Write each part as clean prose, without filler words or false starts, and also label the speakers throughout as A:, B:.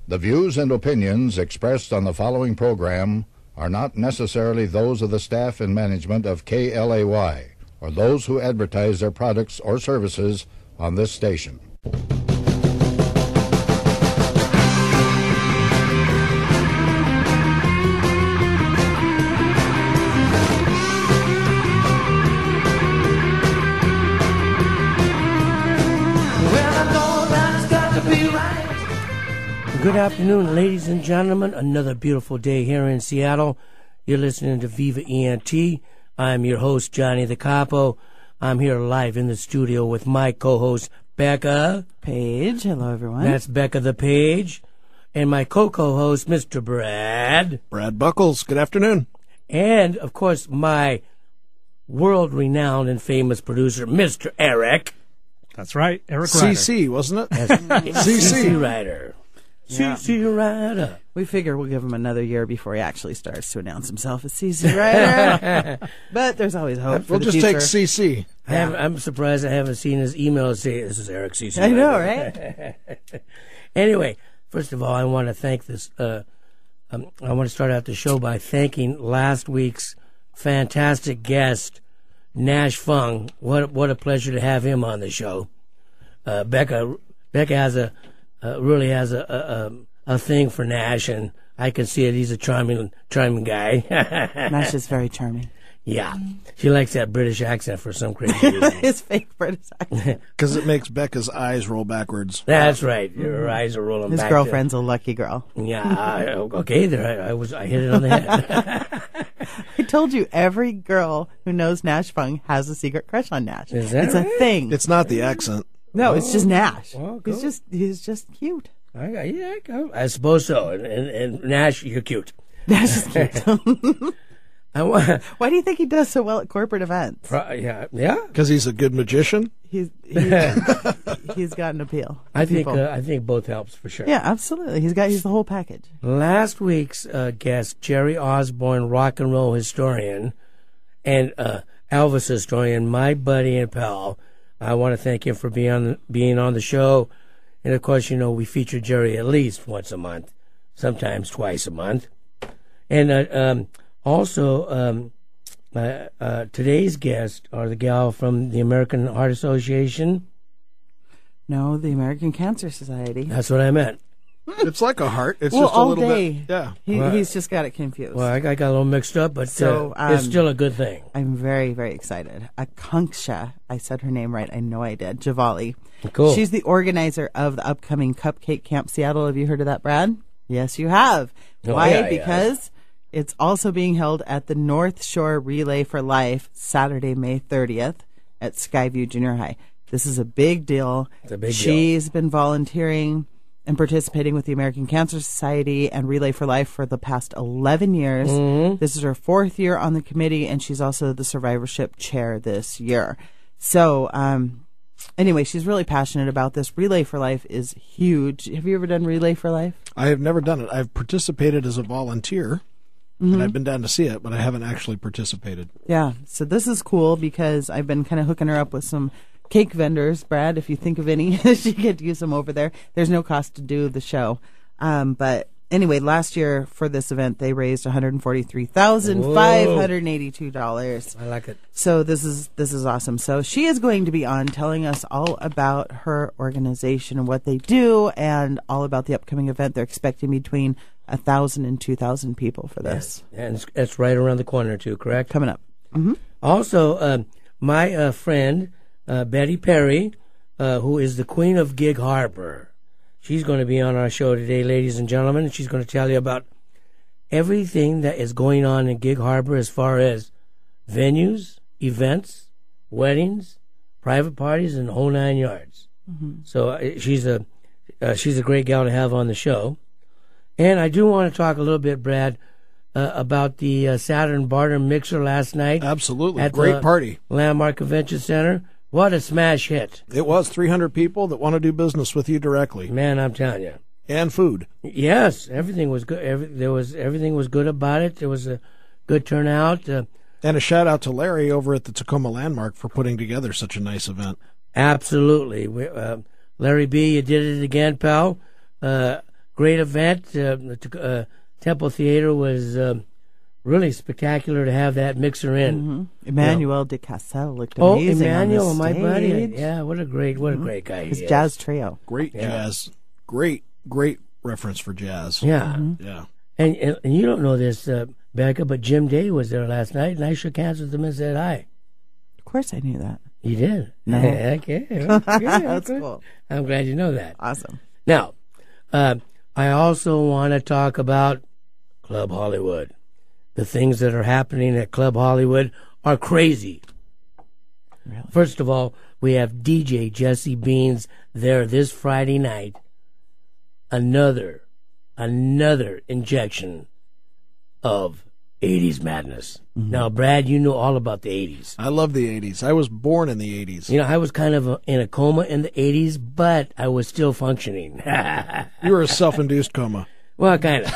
A: The views and opinions expressed on the following program are not necessarily those of the staff and management of KLAY or those who advertise their products or services on this station.
B: Good afternoon, ladies and gentlemen. Another beautiful day here in Seattle. You're listening to Viva ENT. I'm your host, Johnny the Capo. I'm here live in the studio with my co-host, Becka.
C: Paige. Hello, everyone.
B: That's Becka the Page. And my co-host, Mr. Brad.
D: Brad Buckles. Good afternoon.
B: And, of course, my world-renowned and famous producer, Mr. Eric.
E: That's right, Eric Ryder.
D: CC, wasn't it?
B: CC Ryder.
C: Yeah.
B: CC Ryder.
C: We figure we'll give him another year before he actually starts to announce himself as CC Ryder. But there's always hope for
D: We'll
C: the
D: just
C: future.
D: take CC.
B: I'm surprised I haven't seen his email say, this is Eric CC.
C: I know, right?
B: Anyway, first of all, I want to thank this. I want to start out the show by thanking last week's fantastic guest, Nash Fung. What a pleasure to have him on the show. Becka has really has a thing for Nash, and I can see it. He's a charming guy.
C: Nash is very charming.
B: Yeah, she likes that British accent for some crazy reason.
C: His fake British accent.
D: Because it makes Becca's eyes roll backwards.
B: That's right. Her eyes are rolling
C: His
B: back.
C: girlfriend's a lucky girl.
B: Yeah. Okay. There. I hit it on the head.
C: I told you, every girl who knows Nash Fung has a secret crush on Nash.
B: Is that
C: it's
B: right?
C: a thing.
D: It's not the accent.
C: No, it's just Nash.
B: Oh, cool.
C: He's just cute.
B: I suppose so. And Nash, you're cute.
C: Nash is cute.
B: Why
C: Why do you think he does so well at corporate events?
B: Yeah.
D: Because he's a good magician?
C: He's got an appeal.
B: I think both helps for sure.
C: Yeah, absolutely. He's the whole package.
B: Last week's guest, Jerry Osborne, rock and roll historian, and Elvis historian, my buddy and pal. I want to thank him for being on the show. And, of course, we feature Jerry at least once a month, sometimes twice a month. And also, today's guest are the gal from the American Heart Association.
C: No, the American Cancer Society.
B: That's what I meant.
D: It's like a heart. It's
C: well,
D: just a
C: all
D: little
C: day.
D: bit. Yeah.
C: He's just got it confused.
B: Well, I got a little mixed up, but it's still a good thing.
C: I'm very, very excited. Aakanksha, I said her name right. I know I did. Javali.
B: Cool.
C: She's the organizer of the upcoming Cupcake Camp Seattle. Have you heard of that, Brad? Yes, you have.
B: Oh,
C: Why?
B: yeah,
C: Because it's also being held at the North Shore Relay for Life, Saturday, May 30th at Skyview Junior High. This is a big deal.
B: It's a big deal.
C: She's been volunteering and participating with the American Cancer Society and Relay for Life for the past 11 years. Mm-hmm. This is her 4th year on the committee, and she's also the survivorship chair this year. So, anyway, she's really passionate about this. Relay for Life is huge. Have you ever done Relay for Life?
D: I have never done it. I've participated as a volunteer, and I've been down to see it, but I haven't actually participated.
C: Yeah, so this is cool because I've been kind of hooking her up with some cake vendors, Brad, if you think of any. She could use them over there. There's no cost to do the show. But anyway, last year for this event, they raised $143,582.
B: I like it.
C: So this is awesome. So she is going to be on telling us all about her organization and what they do and all about the upcoming event. They're expecting between 1,000 and 2,000 people for this.
B: Yes. And it's right around the corner, too, correct?
C: Coming up. Mm-hmm.
B: Also, my friend, Betty Perry, who is the queen of Gig Harbor. She's going to be on our show today, ladies and gentlemen, and she's going to tell you about everything that is going on in Gig Harbor as far as venues, events, weddings, private parties, and the whole 9 yards. Mm-hmm. So she's a great gal to have on the show. And I do want to talk a little bit, Brad, about the Saturn Barter Mixer last night.
D: Absolutely.
B: At
D: Great
B: the
D: party.
B: Landmark Convention Center. What a smash hit.
D: It was 300 people that want to do business with you directly.
B: Man, I'm telling you.
D: And food.
B: Yes, everything was good. Everything was good about it. There was a good turnout.
D: And a shout out to Larry over at the Tacoma Landmark for putting together such a nice event.
B: Absolutely. Larry B., you did it again, pal. great event. The Temple Theater was really spectacular to have that mixer in.
C: Mm-hmm. Emmanuel de Cassel looked amazing.
B: Emmanuel,
C: on the
B: my
C: stage.
B: buddy. Yeah, what a great guy he
C: His
B: is.
C: jazz trio.
D: Great jazz. Great reference for jazz.
B: Yeah.
D: Yeah.
B: And you don't know this, Becca, but Jim Day was there last night, and I shook hands with him and said hi.
C: Of course I knew that.
B: You did?
C: No.
B: Okay.
C: That's cool.
B: I'm glad you know that.
C: Awesome.
B: Now, I also want to talk about Club Hollywood. The things that are happening at Club Hollywood are crazy.
C: Really?
B: First of all, we have DJ Jesse Beans there this Friday night. Another injection of 80s madness. Mm-hmm. Now, Brad, you know all about the 80s.
D: I love the 80s. I was born in the 80s.
B: You know, I was kind of in a coma in the 80s, but I was still functioning.
D: You were a self-induced coma.
B: Well, kind of.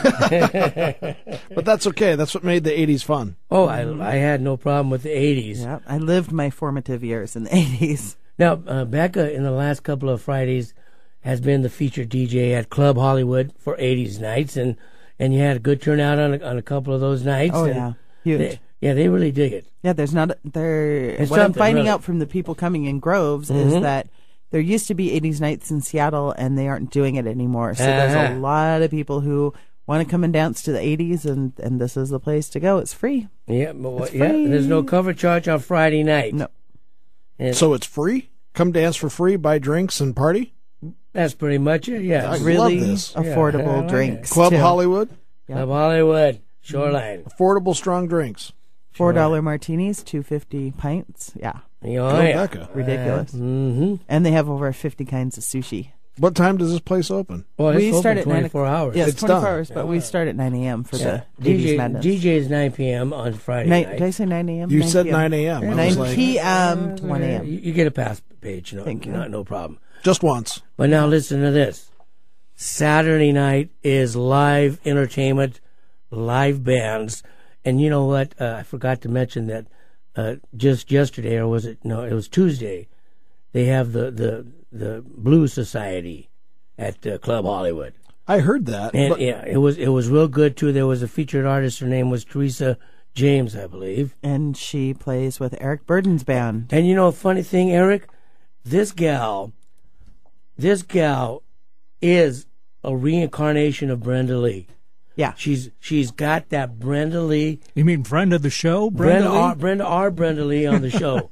D: But that's okay. That's what made the 80s fun.
B: Oh, I had no problem with the 80s.
C: Yeah, I lived my formative years in the 80s.
B: Now, Becca, in the last couple of Fridays, has been the featured DJ at Club Hollywood for 80s nights, and you had a good turnout on a couple of those nights.
C: Oh,
B: and
C: yeah. Huge.
B: They really dig it.
C: Yeah, what I'm finding out from the people coming in Groves is that there used to be 80s nights in Seattle, and they aren't doing it anymore. So there's a lot of people who want to come and dance to the 80s, and this is the place to go. It's free.
B: Yeah, but there's no cover charge on Friday night.
C: No.
B: And
D: so it's free? Come dance for free, buy drinks, and party?
B: That's pretty much it, yeah.
D: I
C: really
D: love this.
C: affordable
B: like
C: drinks.
D: Club
C: too.
D: Hollywood?
B: Club Hollywood, Shoreline.
D: Affordable, strong drinks.
C: $4 martinis, $2.50 pints. Yeah.
B: Oh, yeah.
D: Becca.
C: Ridiculous.
B: Mm-hmm.
C: And they have over 50 kinds of sushi.
D: What time does this place open?
B: Well,
C: We
B: it's
C: start
B: open
C: at
B: 24 hours.
C: Yes,
D: It's
C: 24
D: done.
C: hours, but we start at 9 a.m. for the
B: DJ
C: 80s madness.
B: DJ is 9 p.m. on Friday night.
C: Did I say 9 a.m.?
D: You said 9 a.m. I was
C: 9
D: like,
C: p.m. to 1 a.m.
B: You get a pass page,
C: Thank you.
B: no problem.
D: just once.
B: But now listen to this. Saturday night is live entertainment, live bands. And you know what? I forgot to mention that just yesterday, or was it? No, it was Tuesday. They have the Blues Society at Club Hollywood.
D: I heard that.
B: And
D: but
B: yeah, it was real good too. There was a featured artist. Her name was Teresa James, I believe.
C: And she plays with Eric Burden's band.
B: And you know, a funny thing, Eric, this gal is a reincarnation of Brenda Lee.
C: Yeah.
B: She's got that Brenda Lee.
E: You mean friend of the show, Brenda Lee?
B: Brenda Lee on the show.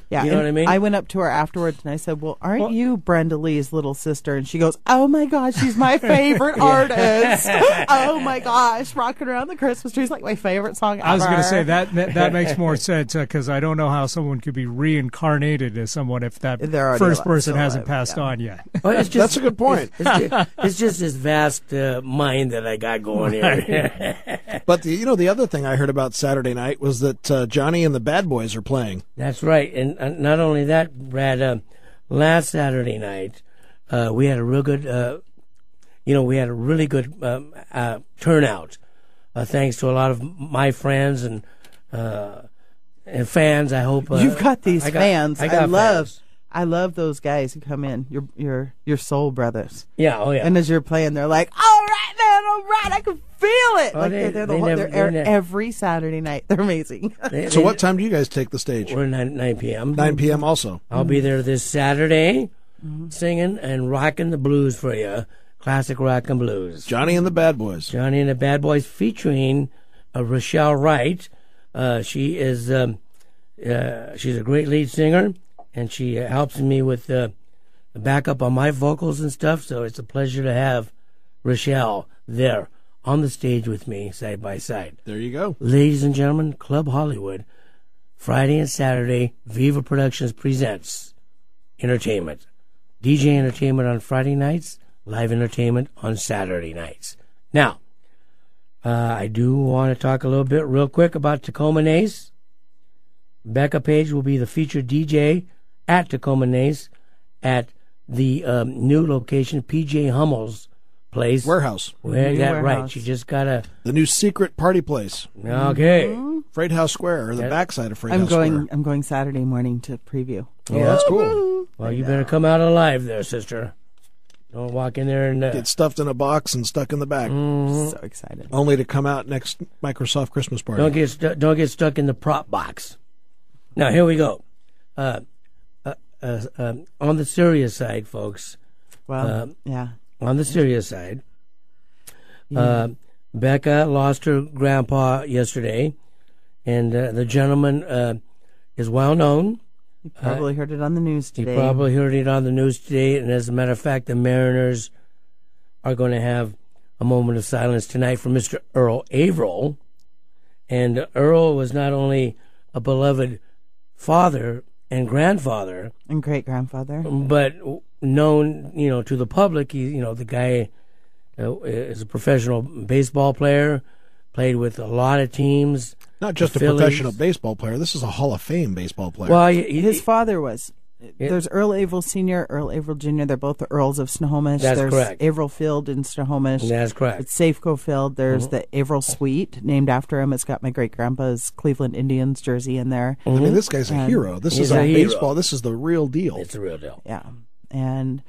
C: Yeah,
B: You know what I mean?
C: I went up to her afterwards and I said, "Well, aren't you Brenda Lee's little sister?" And she goes, "Oh my gosh, she's my favorite artist. Oh my gosh, Rocking Around the Christmas Tree is like my favorite song ever."
E: I was going to say that makes more sense because I don't know how someone could be reincarnated as someone if that
C: They're already
E: first
C: alive,
E: person
C: still
E: hasn't
C: alive,
E: passed
C: yeah.
E: on yet.
B: Well, it's just,
D: that's a good point.
B: It's just this vast mind that I got going here.
D: But the other thing I heard about Saturday night was that Johnny and the Bad Boys are playing.
B: That's right, and not only that, Brad. Last Saturday night, we had a real good, we had a really good turnout, thanks to a lot of my friends and fans. I hope
C: You've got these fans.
B: I got fans.
C: I love those guys who come in. Your soul brothers.
B: Yeah, oh yeah.
C: And as you're playing, they're like, "All right, man, all right, I can feel it."
B: Oh,
C: like
B: they
C: they're every Saturday night. They're amazing.
D: So what time do you guys take the stage?
B: We're 9 p.m.
D: 9 p.m. also.
B: I'll be there this Saturday, singing and rocking the blues for you, classic rock and blues.
D: Johnny and the Bad Boys.
B: Johnny and the Bad Boys featuring Rochelle Wright. She is she's a great lead singer, and she helps me with the backup on my vocals and stuff. So it's a pleasure to have Rochelle there on the stage with me, side by side.
D: There you go.
B: Ladies and gentlemen, Club Hollywood, Friday and Saturday, Viva Productions presents entertainment. DJ entertainment on Friday nights, live entertainment on Saturday nights. Now, I do want to talk a little bit real quick about Tacoma Nace. Becca Page will be the featured DJ at Tacoma Nace at the new location, PJ Hummel's place.
D: Warehouse.
B: Where that right?
C: Warehouse.
B: She just got a
D: The new secret party place.
B: okay.
D: Freight House Square, or the backside of Freight House
C: I'm
D: Square.
C: going Saturday morning to preview.
D: Oh, that's cool.
B: Well, you better come out alive there, sister. Don't walk in there and
D: get stuffed in a box and stuck in the back.
C: So excited.
D: Only to come out next Microsoft Christmas party.
B: don't get stuck in the prop box. Now here we go. On the serious side, folks.
C: Well, yeah.
B: On the serious side, Becka lost her grandpa yesterday, and the gentleman is well known.
C: You probably heard it on the news today.
B: You probably heard it on the news today, and as a matter of fact, the Mariners are going to have a moment of silence tonight for Mr. Earl Averill. And Earl was not only a beloved father and grandfather,
C: and great-grandfather,
B: but known, to the public. He, the guy is a professional baseball player, played with a lot of teams.
D: Not just a professional baseball player. This is a Hall of Fame baseball player.
B: Well,
C: his father was. There's Earl Averill Sr., Earl Averill Jr. They're both the Earls of Snohomish.
B: That's
C: There's
B: correct.
C: Averill Field in Snohomish.
B: That's correct.
C: It's Safeco Field. There's the Averill Suite named after him. It's got my great-grandpa's Cleveland Indians jersey in there.
D: I mean, this guy's a hero. This is a baseball.
B: Hero.
D: This is the real deal.
B: It's the real deal.
C: Yeah. And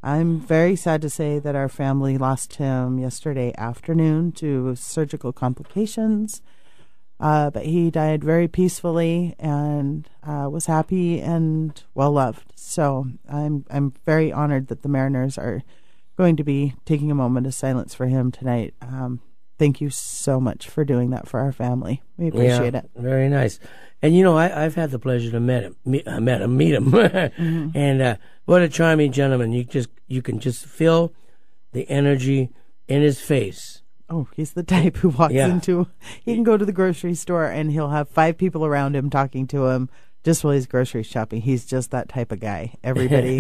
C: I'm very sad to say that our family lost him yesterday afternoon to surgical complications. But he died very peacefully and was happy and well loved. So I'm very honored that the Mariners are going to be taking a moment of silence for him tonight. Thank you so much for doing that for our family. We appreciate it.
B: Very nice. And I've had the pleasure to meet him, mm-hmm. And what a charming gentleman! You can just feel the energy in his face.
C: Oh, he's the type who walks into. He can go to the grocery store and he'll have 5 people around him talking to him just while he's grocery shopping. He's just that type of guy. Everybody,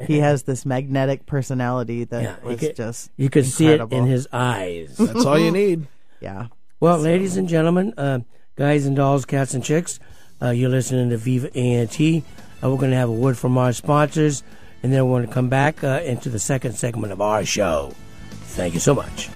C: he has this magnetic personality that was just
B: you could
C: incredible.
B: see it in his eyes.
D: That's all you need.
C: Yeah.
B: Well, ladies and gentlemen, guys and dolls, cats and chicks, you're listening to Viva ENT. We're going to have a word from our sponsors, and then we're going to come back into the second segment of our show. Thank you so much.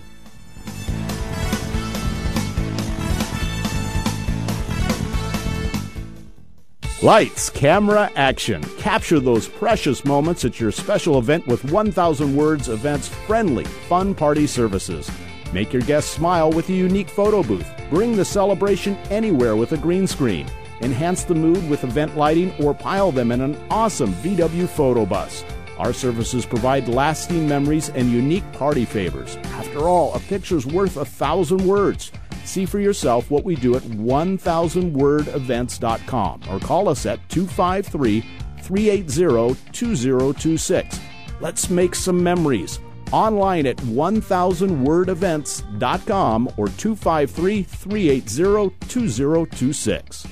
F: Lights, camera, action. Capture those precious moments at your special event with 1,000 Words Events' friendly, fun party services. Make your guests smile with a unique photo booth. Bring the celebration anywhere with a green screen. Enhance the mood with event lighting or pile them in an awesome VW photo bus. Our services provide lasting memories and unique party favors. After all, a picture's worth 1,000 words. See for yourself what we do at 1000wordevents.com or call us at 253-380-2026. Let's make some memories. Online at 1000wordevents.com or 253-380-2026.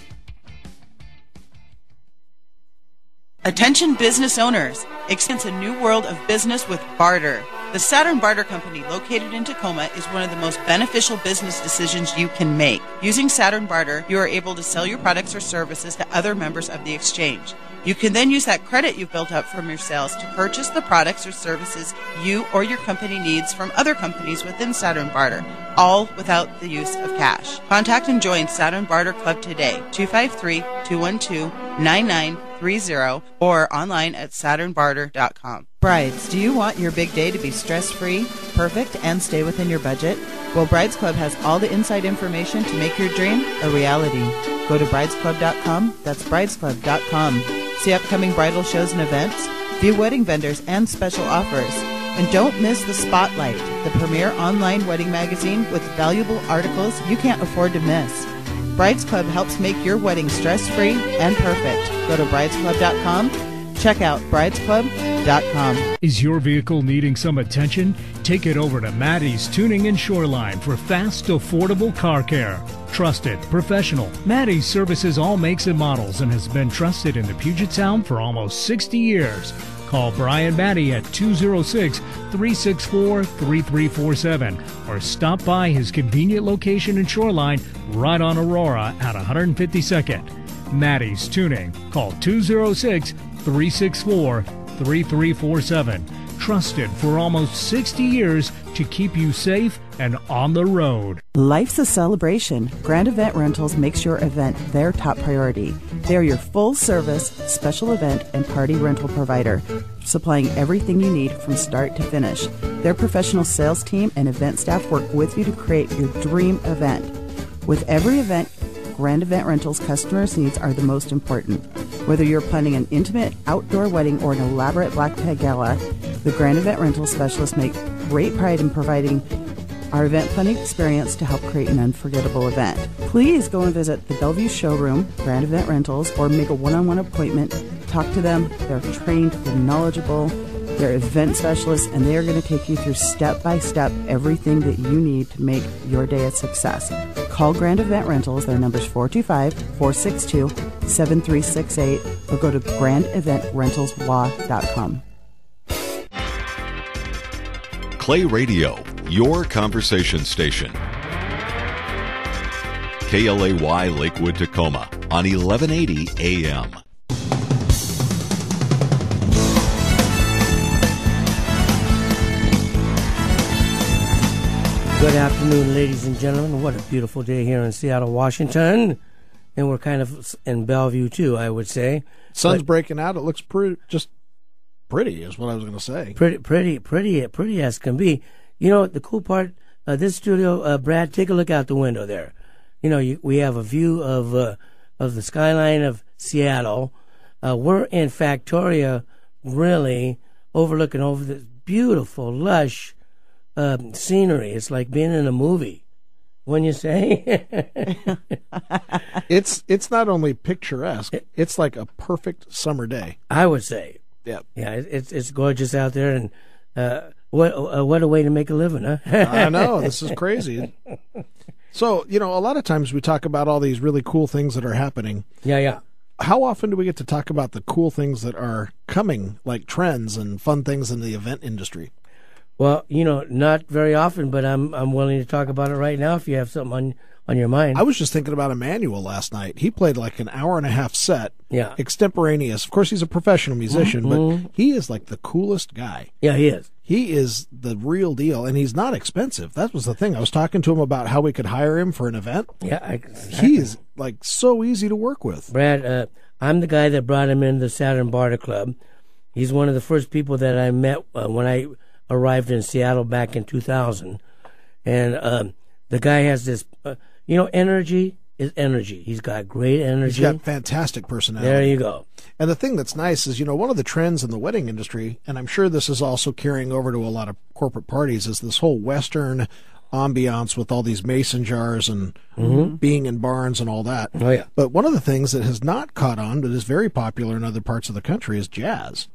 G: Attention business owners, experience a new world of business with barter. The Saturn Barter Company, located in Tacoma, is one of the most beneficial business decisions you can make. Using Saturn Barter, you are able to sell your products or services to other members of the exchange. You can then use that credit you've built up from your sales to purchase the products or services you or your company needs from other companies within Saturn Barter, all without the use of cash. Contact and join Saturn Barter Club today, 253-212-9930, or online at SaturnBarter.com.
C: Brides, do you want your big day to be stress-free, perfect, and stay within your budget? Well, Brides Club has all the inside information to make your dream a reality. Go to bridesclub.com. That's bridesclub.com. See upcoming bridal shows and events, view wedding vendors and special offers. And don't miss The Spotlight, the premier online wedding magazine with valuable articles you can't afford to miss. Brides Club helps make your wedding stress-free and perfect. Go to bridesclub.com. Check out bridesclub.com.
E: Is your vehicle needing some attention? Take it over to Maddie's Tuning and Shoreline for fast, affordable car care. Trusted, professional. Maddie's services all makes and models and has been trusted in the Puget Sound for almost 60 years. Call Brian Maddie at 206-364-3347 or stop by his convenient location in Shoreline right on Aurora at 152nd. Maddie's Tuning. Call 206-364-3347. Trusted for almost 60 years to keep you safe and on the road.
C: Life's a celebration. Grand Event Rentals makes your event their top priority. They are your full-service, special event, and party rental provider. supplying everything you need from start to finish. Their professional sales team and event staff work with you to create your dream event. With every event, Grand Event Rentals customers' needs are the most important. Whether you're planning an intimate outdoor wedding or an elaborate black tie gala, the Grand Event Rentals specialists make great pride in providing our event planning experience to help create an unforgettable event. Please go and visit the Bellevue Showroom, Grand Event Rentals, or make a one-on-one appointment. Talk to them. They're trained, they're knowledgeable, they're event specialists, and they are going to take you through step-by-step everything that you need to make your day a success. Call Grand Event Rentals. Their number is 425-462-7368, or go to grandeventrentalslaw.com.
H: Clay Radio, your conversation station. KLAY Lakewood, Tacoma on 1180 AM.
B: Good afternoon, ladies and gentlemen. What a beautiful day here in Seattle, Washington. And we're kind of in Bellevue, too, I would say.
D: Sun's breaking out. It looks pretty is what I was going to say.
B: Pretty as can be. You know, the cool part, this studio, Brad, take a look out the window there. You know, we have a view of the skyline of Seattle. We're in Factoria, really, overlooking over this beautiful, lush scenery. It's like being in a movie. Wouldn't you say?
D: It's not only picturesque, it's like a perfect summer day.
B: I would say.
D: Yep.
B: Yeah, it's gorgeous out there, and what a way to make a living, huh?
D: I know, this is crazy. So, you know, a lot of times we talk about all these really cool things that are happening.
B: Yeah.
D: How often do we get to talk about the cool things that are coming, like trends and fun things in the event industry?
B: Well, you know, not very often, but I'm willing to talk about it right now if you have something on your mind.
D: I was just thinking about Emmanuel last night. He played like an hour-and-a-half set,
B: yeah,
D: extemporaneous. Of course, he's a professional musician, but he is like the coolest guy.
B: Yeah, he is.
D: He is the real deal, and he's not expensive. That was the thing. I was talking to him about how we could hire him for an event.
B: Yeah,
D: he is like so easy to work with.
B: Brad, I'm the guy that brought him in the Saturn Barter Club. He's one of the first people that I met when I arrived in Seattle back in 2000, and the guy has this, energy is energy. He's got great energy.
D: He's got fantastic personality.
B: There you go.
D: And the thing that's nice is, one of the trends in the wedding industry, and I'm sure this is also carrying over to a lot of corporate parties, is this whole Western ambiance with all these mason jars and being in barns and all that.
B: Oh, yeah.
D: But one of the things that has not caught on, but is very popular in other parts of the country, is jazz.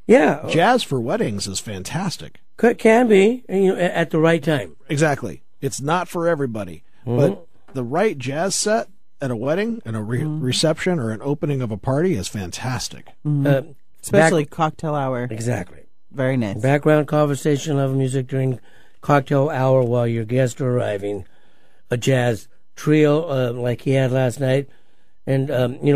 B: Yeah.
D: Jazz for weddings is fantastic.
B: Can be, at the right time.
D: Exactly. It's not for everybody. But the right jazz set at a wedding and a reception or an opening of a party is fantastic.
C: Especially cocktail hour.
B: Exactly.
C: Very nice.
B: Background conversation, level music during cocktail hour while your guests are arriving. A jazz trio like he had last night. And,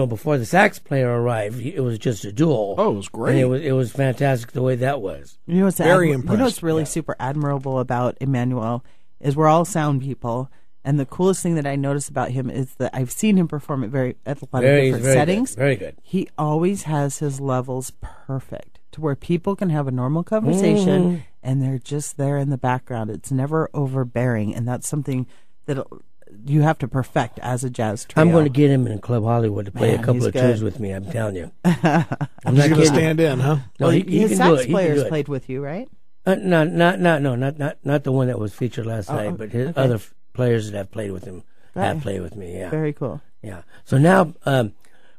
B: before the sax player arrived, it was just a duel.
D: Oh, it was great.
B: And it was fantastic the way that was.
D: Very impressed.
C: You know what's really super admirable about Emmanuel is we're all sound people. And the coolest thing that I notice about him is that I've seen him perform at a lot of different settings.
B: Very good.
C: He always has his levels perfect to where people can have a normal conversation and they're just there in the background. It's never overbearing. And that's something that you have to perfect as a jazz trio.
B: I'm going to get him in Club Hollywood to play a couple of tunes with me. I'm telling you.
D: I'm not going to stand in, huh?
B: No,
C: his sax players played with you, right?
B: Not the one that was featured last night, but his other players that have played with him have played with me. Yeah,
C: very cool.
B: Yeah. So now,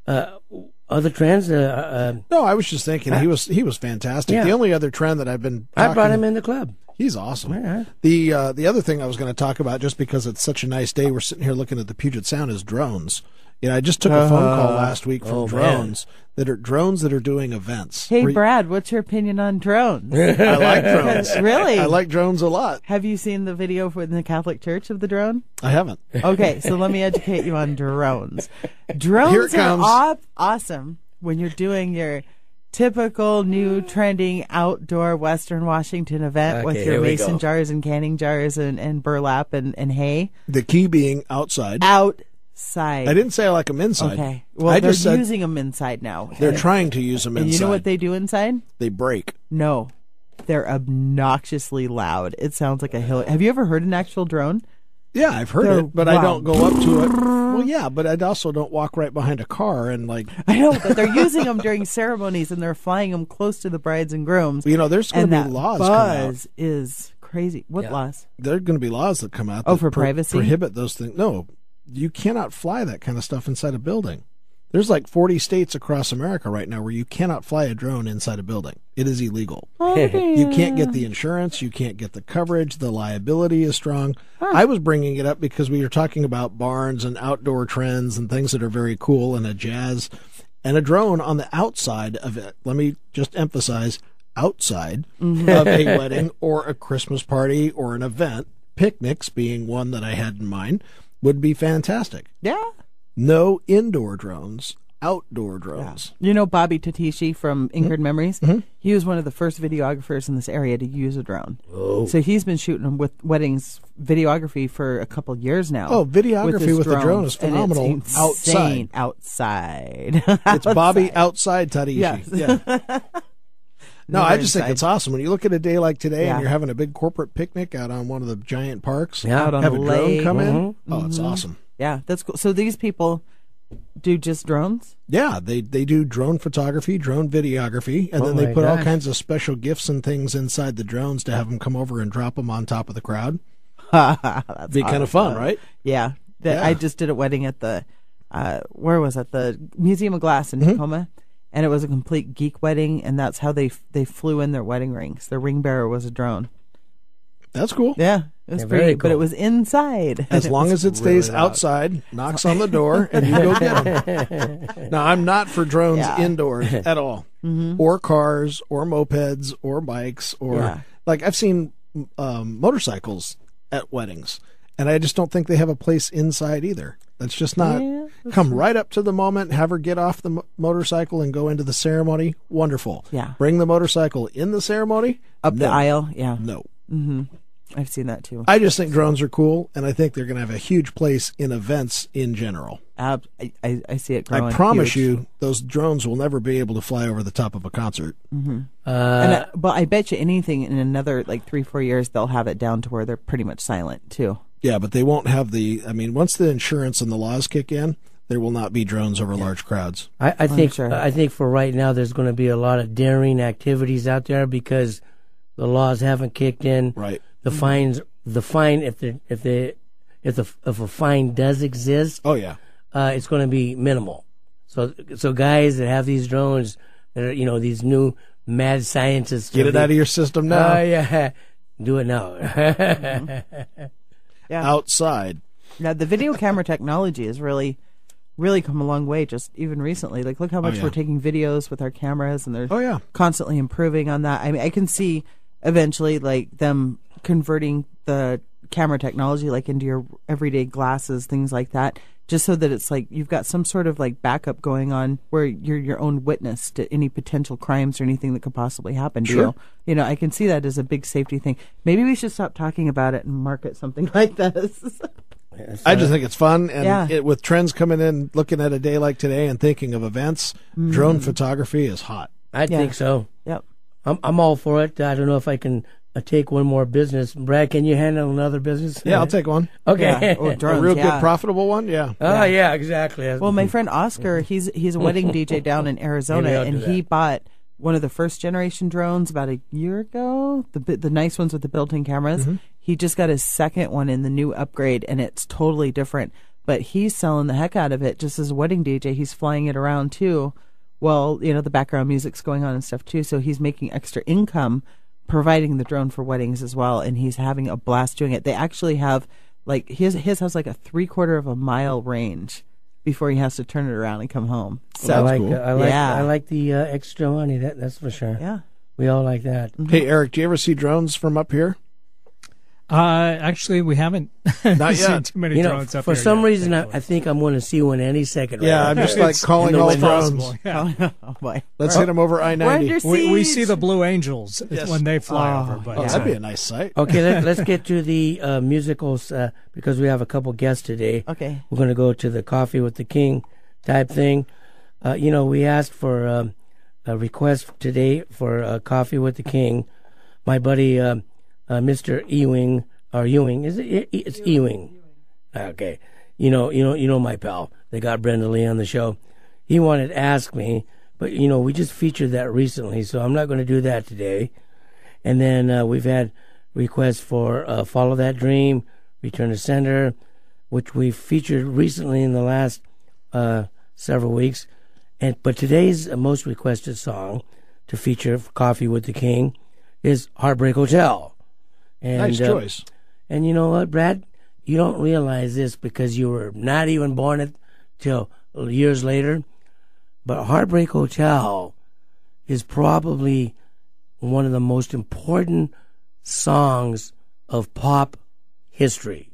B: other trends.
D: No, I was just thinking he was fantastic. Yeah. The only other trend that I've been
B: I brought him in the club.
D: He's awesome.
B: Yeah.
D: The other thing I was going to talk about, just because it's such a nice day, we're sitting here looking at the Puget Sound, is drones. I just took a phone call last week from drones that are doing events.
C: Hey, Brad, what's your opinion on drones?
D: I like drones.
C: Really?
D: I like drones a lot.
C: Have you seen the video from the Catholic Church of the drone?
D: I haven't.
C: Okay, so let me educate you on drones. Drones are awesome when you're doing your typical new trending outdoor Western Washington event with your mason jars and canning jars and burlap and hay.
D: The key being outside.
C: inside.
D: I didn't say I like them inside.
C: Okay. Well,
D: I
C: they're
D: just said
C: using them inside now.
D: they're trying to use them inside.
C: And you know what they do inside?
D: They break.
C: No. They're obnoxiously loud. It sounds like a hill. Have you ever heard an actual drone?
D: Yeah, I've heard it, but I don't go up to it. Well, yeah, but I also don't walk right behind a car and like.
C: I know, but they're using them during ceremonies and they're flying them close to the brides and grooms.
D: You know, there's going to be laws come out.
C: Buzz is crazy. What laws?
D: There are going to be laws that come out.
C: Oh,
D: that
C: for privacy?
D: Prohibit those things. No, you cannot fly that kind of stuff inside a building. There's like 40 states across America right now where you cannot fly a drone inside a building. It is illegal. You can't get the insurance. You can't get the coverage. The liability is strong. I was bringing it up because we were talking about barns and outdoor trends and things that are very cool and a jazz and a drone on the outside of it. Let me just emphasize outside of a wedding or a Christmas party or an event, picnics being one that I had in mind, would be fantastic.
C: Yeah.
D: No indoor drones, outdoor drones.
C: You know Bobby Tatishi from Injured Memories? He was one of the first videographers in this area to use a drone. Oh. So he's been shooting them with weddings videography for a couple years now.
D: Oh, videography with the drone is phenomenal.
C: And it's insane. Outside.
D: It's Bobby outside Tatishi.
C: Yes.
D: Yeah. No, I just think it's awesome. When you look at a day like today and you're having a big corporate picnic out on one of the giant parks,
C: out on
D: have
C: the
D: a drone
C: lake.
D: come in. Oh, it's awesome.
C: Yeah, that's cool. So these people do just drones?
D: Yeah, they do drone photography, drone videography, and then they put all kinds of special gifts and things inside the drones to have them come over and drop them on top of the crowd.
C: That'd
D: be kind of fun, right?
C: Yeah. I just did a wedding at the, where was it? The Museum of Glass in Tacoma. And it was a complete geek wedding, and that's how they flew in their wedding rings. Their ring bearer was a drone.
D: That's cool.
C: Yeah, it was pretty, but it was inside.
D: As long as it stays outside, knocks on the door, and you go get them. Now, I'm not for drones indoors at all, or cars, or mopeds, or bikes, or like I've seen motorcycles at weddings, and I just don't think they have a place inside either. That's just not. Come right up to the moment, have her get off the motorcycle and go into the ceremony. Wonderful.
C: Yeah.
D: Bring the motorcycle in the ceremony.
C: Up the aisle. Yeah.
D: No.
C: I've seen that too.
D: I just think drones are cool, and I think they're going to have a huge place in events in general.
C: I see it growing.
D: I promise you, those drones will never be able to fly over the top of a concert.
C: But I bet you anything in another like 3-4 years, they'll have it down to where they're pretty much silent too.
D: Yeah, but they won't have once the insurance and the laws kick in, there will not be drones over large crowds.
B: I think for right now, there's going to be a lot of daring activities out there because the laws haven't kicked in.
D: Right.
B: The fine, if a fine does exist, it's going to be minimal. So guys that have these drones, that are, these new mad scientists,
D: get it out of your system now.
B: Yeah, do it now.
D: Outside.
C: Now the video camera technology has really come a long way. Just even recently, like look how much we're taking videos with our cameras, and they're constantly improving on that. I mean, I can see eventually like them converting the camera technology like into your everyday glasses, things like that, just so that it's like you've got some sort of like backup going on where you're your own witness to any potential crimes or anything that could possibly happen to you. You know, I can see that as a big safety thing. Maybe we should stop talking about it and market something like this.
D: I just think it's fun, and with trends coming in, looking at a day like today and thinking of events, drone photography is hot.
B: I think so.
C: Yep.
B: I'm all for it. I don't know if I can take one more business. Brad, can you handle another business?
D: Yeah, I'll take one.
B: Okay.
C: Yeah. Or drones,
D: a real good profitable one? Yeah.
B: Oh, yeah, exactly.
C: Well, my friend Oscar, he's a wedding DJ down in Arizona, and he bought one of the first generation drones about a year ago, the nice ones with the built-in cameras. He just got his second one in the new upgrade, and it's totally different. But he's selling the heck out of it just as a wedding DJ. He's flying it around, too. Well, the background music's going on and stuff, too, so he's making extra income providing the drone for weddings as well, and he's having a blast doing it. They actually have, like, his has like a 3/4 of a mile range before he has to turn it around and come home. So
B: I like the extra money. That's for sure.
C: Yeah,
B: we all like that.
D: Hey, Eric, do you ever see drones from up here?
E: Actually, we haven't
D: Not
E: seen
D: yet.
E: too many drones up
B: for
E: here
B: some
E: yet,
B: reason,
E: thankfully.
B: I think I'm going to see one any second.
D: Yeah,
B: right
D: I'm
B: now.
D: just like calling
B: In the
D: all
B: window.
D: drones.
E: Yeah.
C: Oh, boy.
D: Let's hit them over
C: We're
D: I-90.
C: under
E: We see
C: siege.
E: the Blue Angels
D: Yes.
E: when they fly over. But
D: Oh, that'd be a nice sight.
B: Okay, let's get to the musicals because we have a couple guests today.
C: Okay.
B: We're going to go to the Coffee with the King type thing. We asked for a request today for Coffee with the King. My buddy, Mr. Ewing, or Ewing, is it? It's Ewing. Okay. You know my pal. They got Brenda Lee on the show. He wanted to ask me, but we just featured that recently, so I'm not going to do that today. And then we've had requests for Follow That Dream, Return to Sender, which we featured recently in the last several weeks. But today's most requested song to feature for Coffee with the King is Heartbreak Hotel. And,
D: Nice choice.
B: And you know what, Brad? You don't realize this because you were not even born till years later. But Heartbreak Hotel is probably one of the most important songs of pop history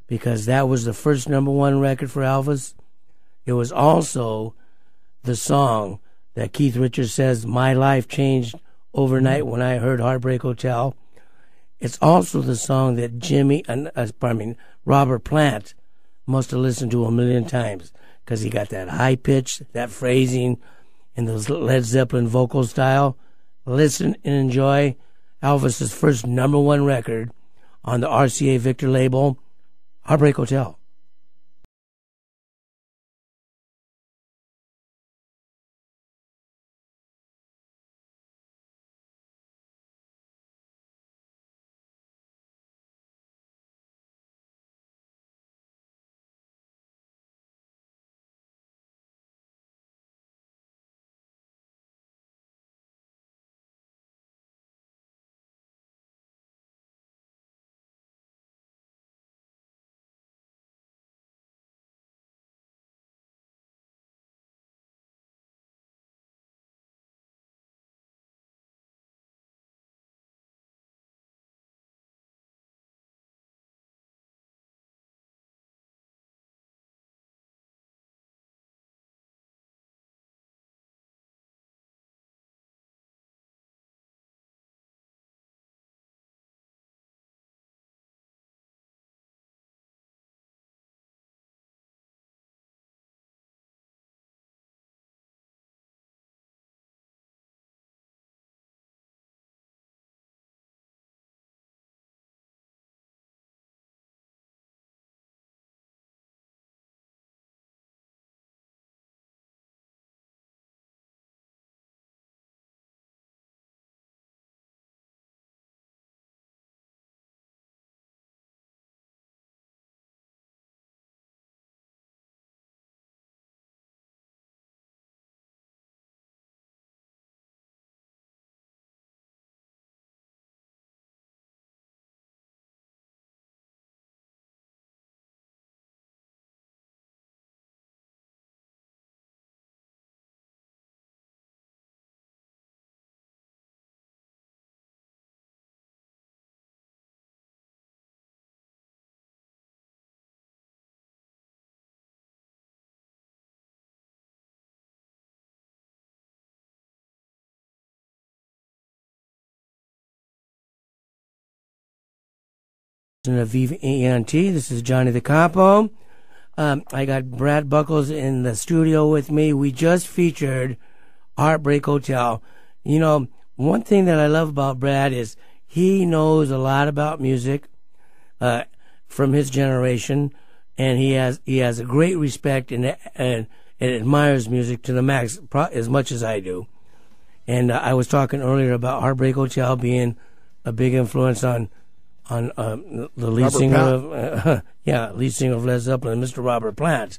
B: because that was the first #1 record for Elvis. It was also the song that Keith Richards says, my life changed overnight when I heard Heartbreak Hotel. It's also the song that Robert Plant must have listened to 1,000,000 times because he got that high pitch, that phrasing, and those Led Zeppelin vocal style. Listen and enjoy Elvis's first #1 record on the RCA Victor label, Heartbreak Hotel. To Viva ENT. This is Johnny the Capo. I got Brad Buckles in the studio with me. We just featured Heartbreak Hotel. One thing that I love about Brad is he knows a lot about music from his generation, and he has a great respect and admires music to the max, as much as I do. And I was talking earlier about Heartbreak Hotel being a big influence on the lead singer of lead singer of Led Zeppelin, Mr. Robert Plant.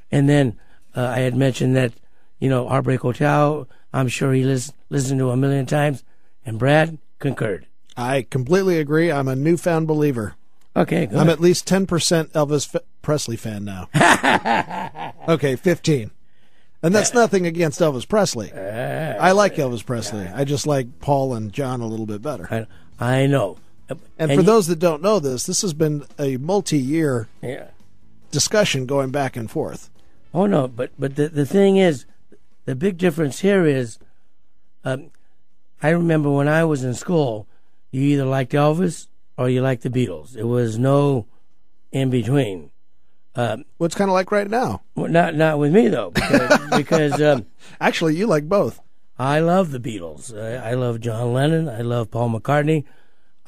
B: And then I had mentioned that Heartbreak Hotel, I'm sure he listened to 1,000,000 times, and Brad concurred.
D: I completely agree. I'm a newfound believer.
B: Okay, good.
D: I'm at least 10% Elvis Presley fan now. Okay, 15. And that's nothing against Elvis Presley. I like Elvis Presley. I just like Paul and John a little bit better.
B: I know.
D: And for those that don't know this has been a multi-year discussion going back and forth.
B: Oh, no, but the thing is, the big difference here is, I remember when I was in school, you either liked Elvis or you liked the Beatles. There was no in between.
D: What's kind of like right now?
B: Well, not with me, though, because
D: actually, you like both.
B: I love the Beatles. I love John Lennon. I love Paul McCartney.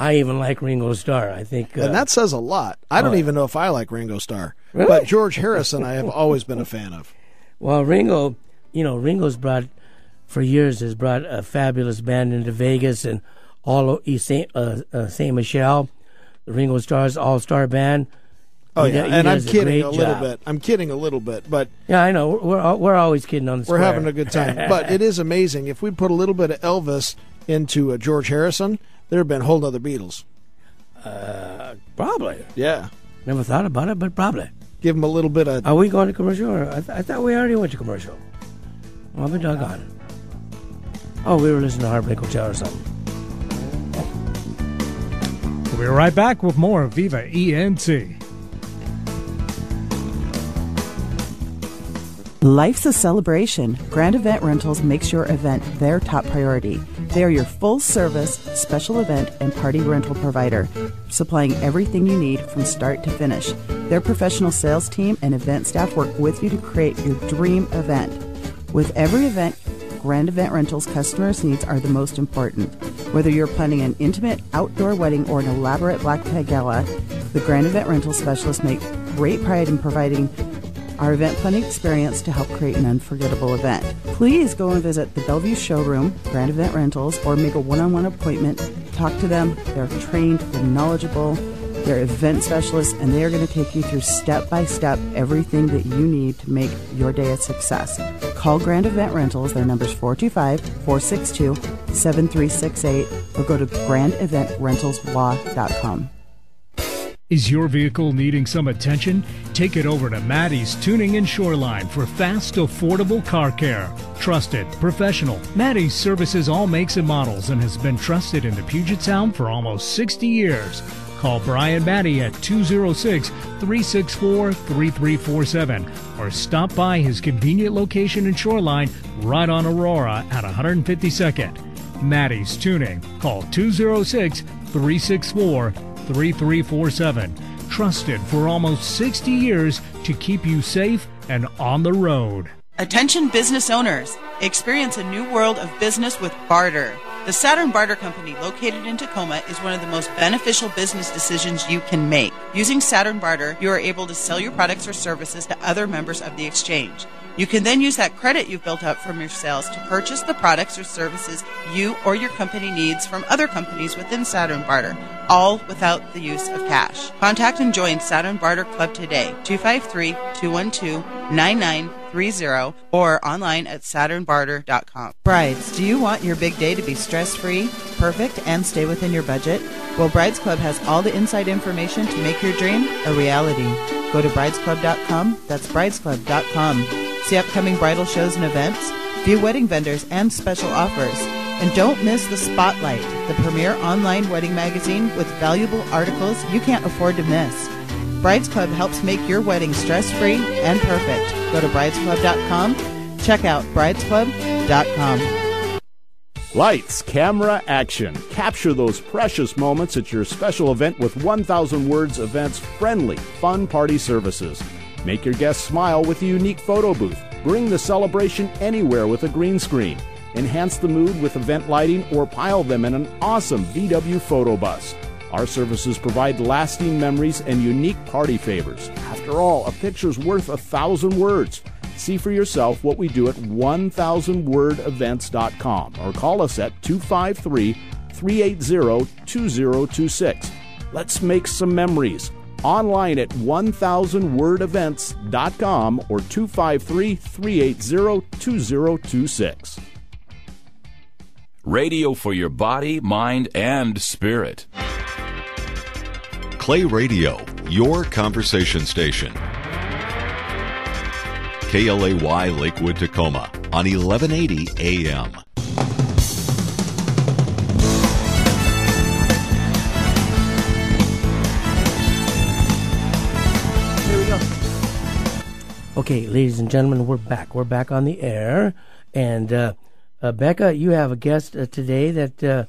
B: I even like Ringo Starr. I think,
D: and that says a lot. I don't even know if I like Ringo Starr,
B: really?
D: But George Harrison, I have always been a fan of.
B: Well, Ringo, Ringo's for years has brought a fabulous band into Vegas and all St. Michel, the Ringo Starr's all-star band.
D: Oh, yeah, and I'm kidding a little bit. I'm kidding a little bit, but
B: yeah, I know we're always kidding on the square.
D: We're having a good time, but it is amazing. If we put a little bit of Elvis into George Harrison, there'd have been whole nother Beatles.
B: Probably.
D: Yeah.
B: Never thought about it, but probably.
D: Give them a little bit of.
B: Are we going to commercial? Or I thought we already went to commercial. Well, I've been doggone. Oh, we were listening to Heartbreak Hotel or something.
E: We'll be right back with more Viva ENT.
C: Life's a celebration. Grand Event Rentals makes your event their top priority. They are your full-service, special event, and party rental provider, supplying everything you need from start to finish. Their professional sales team and event staff work with you to create your dream event. With every event, Grand Event Rentals customers' needs are the most important. Whether you're planning an intimate outdoor wedding or an elaborate black tie gala, the Grand Event Rentals specialists make great pride in providing our event planning experience to help create an unforgettable event. Please go and visit the Bellevue Showroom, Grand Event Rentals, or make a one-on-one appointment. Talk to them. They're trained, they're knowledgeable, they're event specialists, and they are going to take you through step-by-step everything that you need to make your day a success. Call Grand Event Rentals. Their number is 425-462-7368, or go to grandeventrentalslaw.com.
E: Is your vehicle needing some attention? Take it over to Maddie's Tuning and Shoreline for fast, affordable car care. Trusted, professional. Maddie's services all makes and models and has been trusted in the Puget Sound for almost 60 years. Call Brian Maddie at 206-364-3347 or stop by his convenient location in Shoreline right on Aurora at 152nd. Maddie's Tuning. Call 206-364-3347. Trusted for almost 60 years to keep you safe and on the road.
G: Attention business owners. Experience a new world of business with barter. The Saturn Barter Company, located in Tacoma, is one of the most beneficial business decisions you can make. Using Saturn Barter, you are able to sell your products or services to other members of the exchange. You can then use that credit you've built up from your sales to purchase the products or services you or your company needs from other companies within Saturn Barter, all without the use of cash. Contact and join Saturn Barter Club today, 253-212-9930, or online at SaturnBarter.com.
C: Brides, do you want your big day to be stress-free, perfect, and stay within your budget? Well, Brides Club has all the inside information to make your dream a reality. Go to bridesclub.com. That's bridesclub.com. See upcoming bridal shows and events, view wedding vendors and special offers. And don't miss The Spotlight, the premier online wedding magazine with valuable articles you can't afford to miss. Brides Club helps make your wedding stress-free and perfect. Go to bridesclub.com. Check out bridesclub.com.
F: Lights, camera, action. Capture those precious moments at your special event with 1,000 Words Events friendly, fun party services. Make your guests smile with a unique photo booth. Bring the celebration anywhere with a green screen. Enhance the mood with event lighting or pile them in an awesome VW photo bus. Our services provide lasting memories and unique party favors. After all, a picture's worth 1,000 words. See for yourself what we do at 1000wordevents.com or call us at 253-380-2026. Let's make some memories. Online at 1000wordevents.com or 253-380-2026.
I: Radio for your body, mind, and spirit.
H: Clay Radio, your conversation station. KLAY Lakewood, Tacoma on 1180 AM.
B: Okay, ladies and gentlemen, we're back. We're back on the air. And Becca, you have a guest today that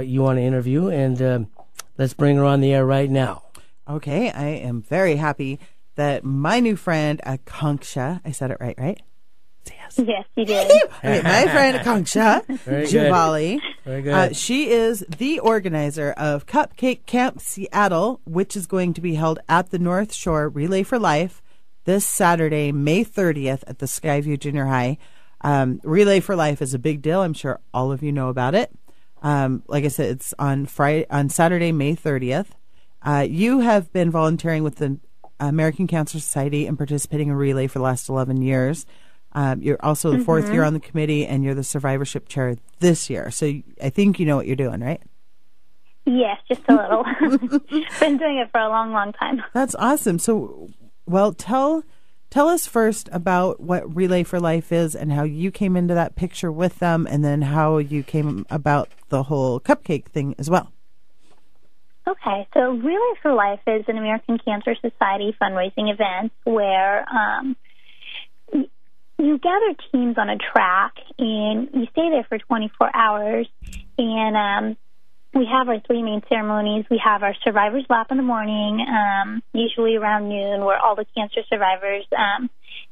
B: you want to interview, and let's bring her on the air right now.
C: Okay, I am very happy that my new friend, Aakanksha, I said it right?
J: Yes, you did.
C: Okay, my friend Aakanksha, Javali,
B: Very good.
C: she is the organizer of Cupcake Camp Seattle, which is going to be held at the North Shore Relay for Life this Saturday, May 30th at the Skyview Junior High. Relay for Life is a big deal. I'm sure all of you know about it. Like I said, it's on Saturday, May 30th. You have been volunteering with the American Cancer Society and participating in Relay for the last 11 years. You're also the fourth year on the committee, and you're the survivorship chair this year. So I think you know what you're doing, right?
J: Yes, just a little. Been doing it for a long, long time.
C: That's awesome. So, well, tell us first about what Relay for Life is and how you came into that picture with them, and then how you came about the whole cupcake thing as well.
J: Okay, so Relay for Life is an American Cancer Society fundraising event where you gather teams on a track and you stay there for 24 hours, and we have our three main ceremonies. We have our survivors lap in the morning, usually around noon, where all the cancer survivors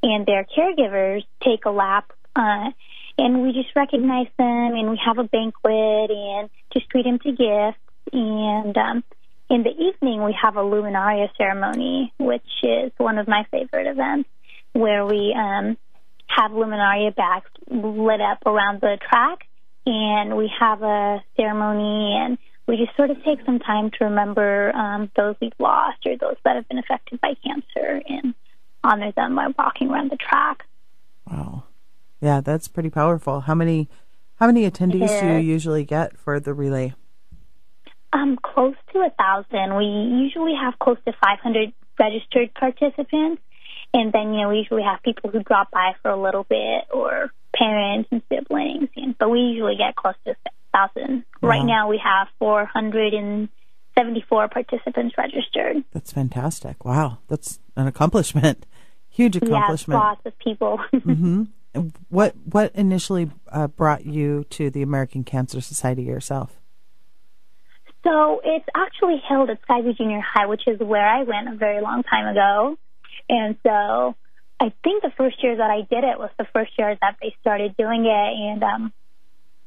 J: and their caregivers take a lap, and we just recognize them, and we have a banquet and just treat them to gifts. And in the evening, we have a luminaria ceremony, which is one of my favorite events, where we have luminaria bags lit up around the track, and we have a ceremony, and we just sort of take some time to remember those we've lost or those that have been affected by cancer and honor them by walking around the track.
C: Wow. Yeah, that's pretty powerful. How many attendees do you usually get for the relay?
J: Close to 1,000. We usually have close to 500 registered participants, and then, we usually have people who drop by for a little bit, or parents and siblings, but we usually get close to 1,000. Wow. Right now we have 474 participants registered.
C: That's fantastic. Wow, that's an accomplishment. Huge accomplishment.
J: Yeah, lots of people.
C: Mm-hmm. What initially brought you to the American Cancer Society yourself?
J: So it's actually held at Skyview Junior High, which is where I went a very long time ago. And so I think the first year that I did it was the first year that they started doing it. And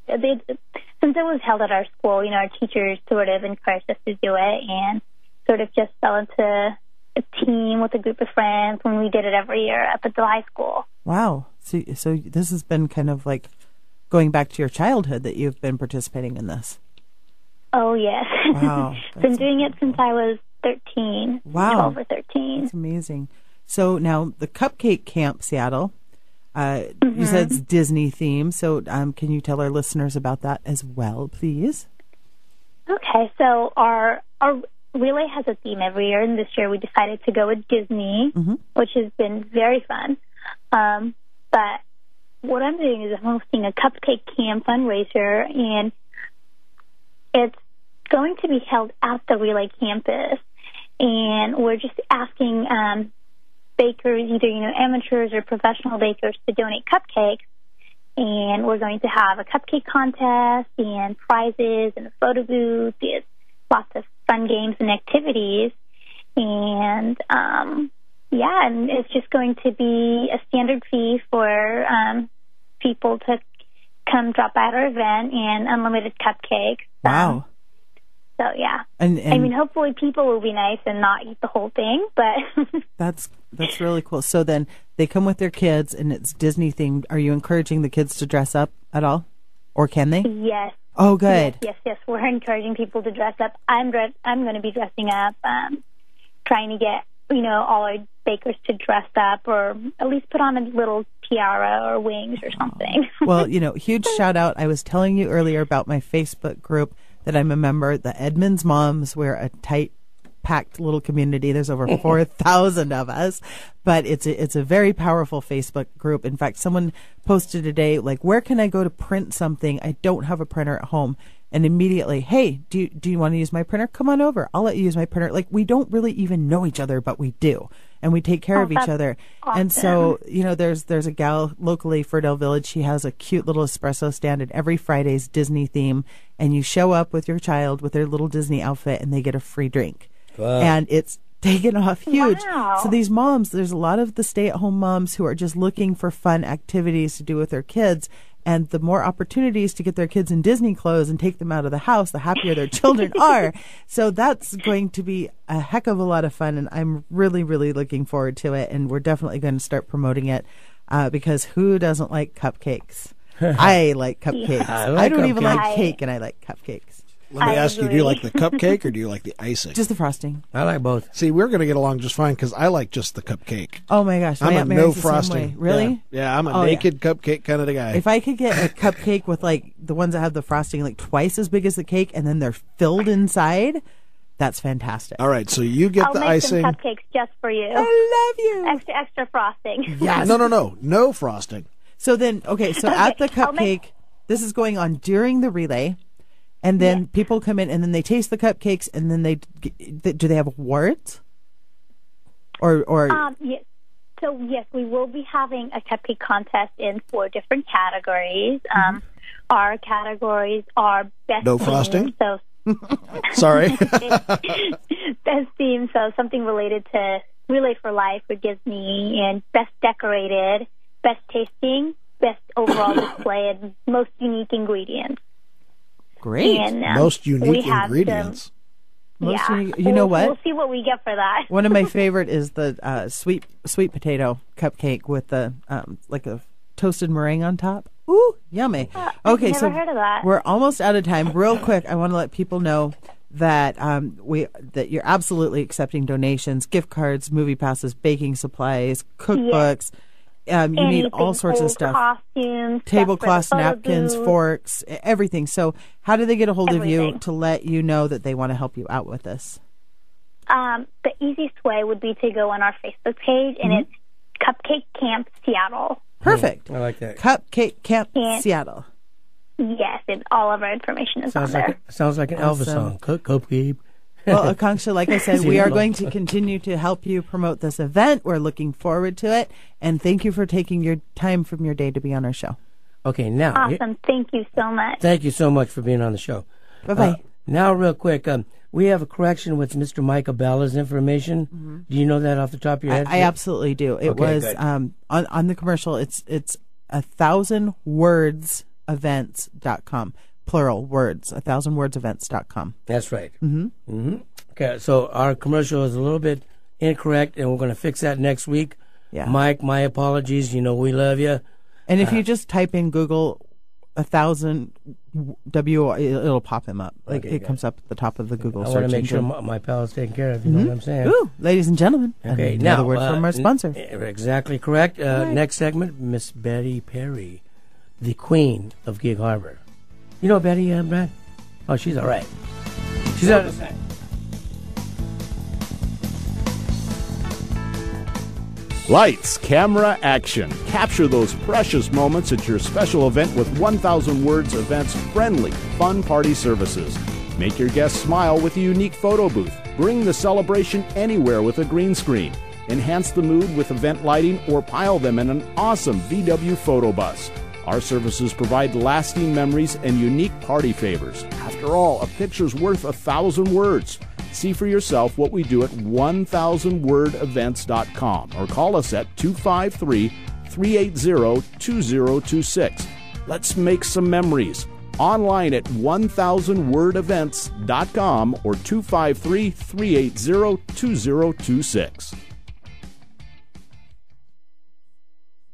J: since it was held at our school, our teachers sort of encouraged us to do it, and sort of just fell into a team with a group of friends when we did it every year up at the high school.
C: Wow. So this has been kind of like going back to your childhood that you've been participating in this.
J: Oh, yes.
C: Wow.
J: Been doing it since I was 13.
C: Wow.
J: 12 or 13.
C: That's amazing. So now the Cupcake Camp Seattle, you said it's Disney themed. So can you tell our listeners about that as well, please?
J: Okay. So our relay has a theme every year, and this year we decided to go with Disney, which has been very fun. But what I'm doing is I'm hosting a Cupcake Camp fundraiser, and it's going to be held at the Relay campus, and we're just asking bakers, either amateurs or professional bakers, to donate cupcakes, and we're going to have a cupcake contest and prizes and a photo booth. There's lots of fun games and activities, and and it's just going to be a standard fee for people to come drop by at our event, and unlimited cupcakes.
C: Wow.
J: So, yeah.
C: And
J: I mean, hopefully people will be nice and not eat the whole thing, but...
C: That's really cool. So then they come with their kids, and it's Disney-themed. Are you encouraging the kids to dress up at all? Or can they?
J: Yes.
C: Oh, good.
J: Yes. We're encouraging people to dress up. I'm going to be dressing up, trying to get, all our bakers to dress up, or at least put on a little tiara or wings or something.
C: Well, huge shout out. I was telling you earlier about my Facebook group that I'm a member. The Edmonds Moms, we're a tight, packed little community. There's over 4,000 of us, but it's a very powerful Facebook group. In fact, someone posted today, like, where can I go to print something? I don't have a printer at home. And immediately, hey, do you want to use my printer? Come on over. I'll let you use my printer. Like, we don't really even know each other, but we do. and we take care of each
J: that's
C: other.
J: awesome.
C: And so, there's a gal locally, Ferdale Village. She has a cute little espresso stand, and every Friday's Disney theme, and you show up with your child with their little Disney outfit, and they get a free drink.
B: Wow.
C: And it's taken off huge.
J: Wow.
C: So these moms, there's a lot of the stay-at-home moms who are just looking for fun activities to do with their kids. And the more opportunities to get their kids in Disney clothes and take them out of the house, the happier their children are. So that's going to be a heck of a lot of fun. And I'm really, really looking forward to it. And we're definitely going to start promoting it because who doesn't like cupcakes? I like cupcakes. I don't even like cake, and I like cupcakes.
D: Let me ask you, do you like the cupcake or do you like the icing?
C: Just the frosting.
B: I like both.
D: See, we're going to get along just fine because I like just the cupcake.
C: Oh, my gosh. My
D: I'm
C: Aunt
D: a
C: Mary's
D: no
C: the same
D: frosting.
C: way. Really?
D: Yeah, I'm a naked cupcake kind of the guy.
C: If I could get a cupcake with like the ones that have the frosting like twice as big as the cake and then they're filled inside, that's fantastic.
D: All right, so you get
J: I'll
D: the
J: make
D: icing.
J: some cupcakes just for you.
C: I love you.
J: Extra frosting.
C: Yes.
D: No frosting.
C: So then, so at the cupcake, this is going on during the relay, and then people come in and then they taste the cupcakes, and then do they have awards? Or
J: yes. So yes, we will be having a cupcake contest in 4 different categories. Our categories are best
D: No
J: theme,
D: frosting?
J: So
D: Sorry.
J: best theme, so something related to Relay for Life with Disney, and best decorated, best tasting, best overall display, and most unique ingredients.
C: Great.
J: And,
D: Most unique
J: we have
D: ingredients.
C: You know what?
J: We'll see what we get for that.
C: One of my favorite is the sweet potato cupcake with the like a toasted meringue on top. Ooh, yummy. Okay,
J: I've never heard of that.
C: We're almost out of time. Real quick, I want to let people know that that you're absolutely accepting donations, gift cards, movie passes, baking supplies, cookbooks. You need all sorts of stuff.
J: Costumes,
C: Tablecloths,
J: stuff for the photo
C: napkins,
J: booth.
C: forks, everything. So how do they get a hold of you
J: Everything.
C: to let you know that they want to help you out with this?
J: The easiest way would be to go on our Facebook page, and it's Cupcake Camp Seattle.
C: Perfect.
B: I like that.
C: Cupcake Camp Seattle.
J: Yes, and all of our information is on there.
B: Sounds like an Elvis
C: Awesome.
B: song. Cupcake.
C: Well, Aakanksha, like I said,
B: See
C: we
B: you
C: are
B: later.
C: going to continue to help you promote this event. We're looking forward to it. And thank you for taking your time from your day to be on our show.
B: Okay, now.
J: Awesome. Thank you so much.
B: Thank you so much for being on the show.
C: Bye-bye.
B: Now, real quick, we have a correction with Mr. Mike Abella's information. Do you know that off the top of your head?
C: I absolutely do. It
B: Okay,
C: was
B: good.
C: on the commercial. It's 1000wordsevents.com. Plural words. 1000wordsevents.com.
B: That's right. Okay, so our commercial is a little bit incorrect, and we're going to fix that next week.
C: Yeah.
B: Mike, my apologies. You know we love you.
C: And if you just type in Google 1000 it'll pop him up. Like
B: Okay,
C: it
B: good.
C: comes up at the top of the Google
B: I
C: search
B: want to make sure
C: engine.
B: my pal's taken care of. You know what I'm saying?
C: Ooh, ladies and gentlemen.
B: Okay,
C: another
B: now
C: word from our sponsor.
B: Exactly correct. Next segment, Miss Betty Perry, the Queen of Gig Harbor. You know Betty, Brad? Oh, she's all right. She's on the side.
F: Lights, camera, action. Capture those precious moments at your special event with 1,000 Words Events friendly, fun party services. Make your guests smile with a unique photo booth. Bring the celebration anywhere with a green screen. Enhance the mood with event lighting or pile them in an awesome VW photo bus. Our services provide lasting memories and unique party favors. After all, a picture's worth 1,000 words. See for yourself what we do at 1000wordevents.com or call us at 253-380-2026. Let's make some memories. Online at 1000wordevents.com or 253-380-2026.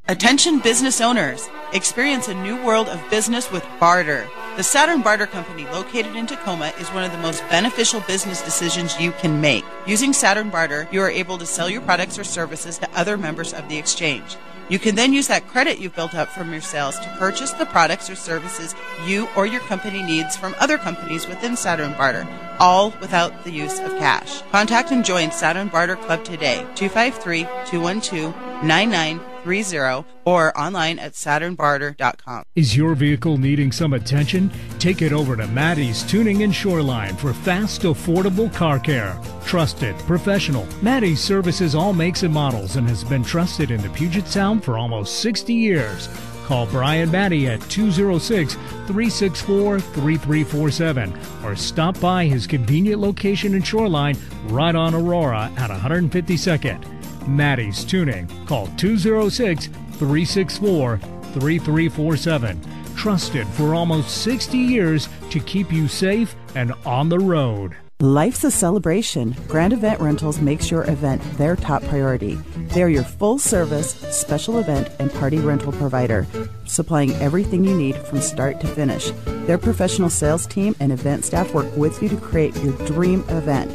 G: Attention business owners. Experience a new world of business with barter. The Saturn Barter Company, located in Tacoma, is one of the most beneficial business decisions you can make. Using Saturn Barter, you are able to sell your products or services to other members of the exchange. You can then use that credit you've built up from your sales to purchase the products or services you or your company needs from other companies within Saturn Barter, all without the use of cash. Contact and join Saturn Barter Club today, 253-212-99 888-206-3030 or online at SaturnBarter.com.
E: Is your vehicle needing some attention? Take it over to Maddie's Tuning and Shoreline for fast, affordable car care. Trusted, professional. Maddie's services all makes and models and has been trusted in the Puget Sound for almost 60 years. Call Brian Maddie at 206-364-3347 or stop by his convenient location in Shoreline right on Aurora at 152nd. Maddie's Tuning. Call 206-364-3347. Trusted for almost 60 years to keep you safe and on the road.
C: Life's a celebration. Grand Event Rentals makes your event their top priority. They're your full-service, special event, and party rental provider, supplying everything you need from start to finish. Their professional sales team and event staff work with you to create your dream event.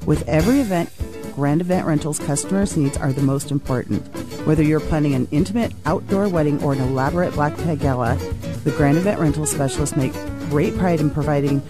C: With every event, Grand Event Rentals customers' needs are the most important. Whether you're planning an intimate outdoor wedding or an elaborate black tie gala, the Grand Event Rentals specialists make great pride in providing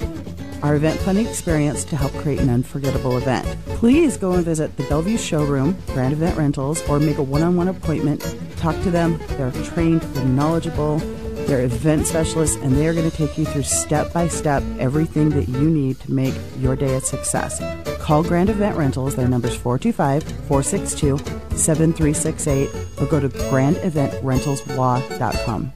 C: our event planning experience to help create an unforgettable event. Please go and visit the Bellevue showroom, Grand Event Rentals, or make a one-on-one appointment. Talk to them. They're trained, they're knowledgeable, they're event specialists, and they're going to take you through step-by-step everything that you need to make your day a success. Call Grand Event Rentals. Their number's 425-462-7368, or go to grandeventrentalslaw.com.